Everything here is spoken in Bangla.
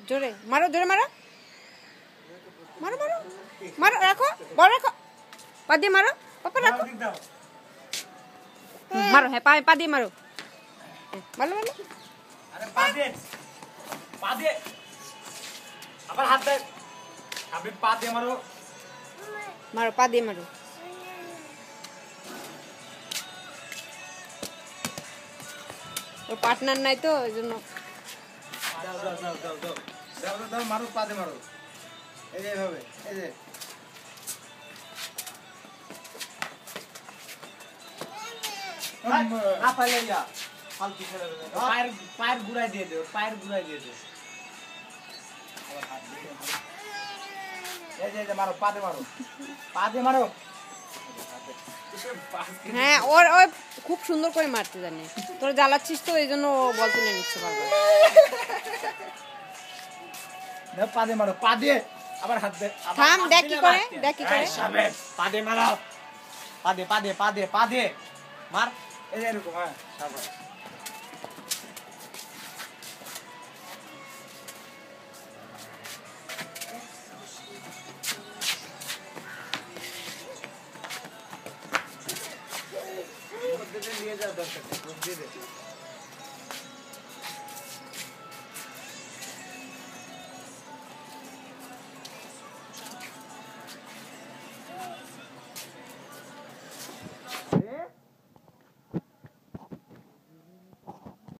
জোরে মারো, জোরে মারো, মারো মারো মারো, রাখো, বড় রাখো, পা দিয়ে মারো, পাপা রাখো, মারো, হ্যাঁ পা দিয়ে মারো, মারো মারো, আরে পা দিয়ে আবার হাত দে, আপনি পা দিয়ে মারো, মারো, পা দিয়ে মারো। ওর পার্টনার নাই তো এই জন্য। দাও দাও দাও দাও দাও দাও দাও, মারো, পা দিয়ে মারো, এই যে এইভাবে, এই যে পায়ের গুড়ায় দিয়ে দেও, পায়ের গুড়ায় দিয়ে দেও, এই যে মারো, পা দিয়ে মারো, পা দিয়ে মারো। হ্যাঁ ওর ওই খুব সুন্দর করে মারতে জানে, তোরা জ্বালাচ্ছিস তো এই জন্য বল তুলে নিচ্ছে বারবার। পা দিয়ে মারো, পা দিয়ে আবার হাত দে, থাম, দেখ কি করে, দেখ কি করে, পা দিয়ে মারো, পা দিয়ে পা দিয়ে পা দিয়ে পা দিয়ে মার, এই যে এরকম, হ্যাঁ সাবাস। নিয়ে যাওয়ার দরকার নেই, দিয়ে দে।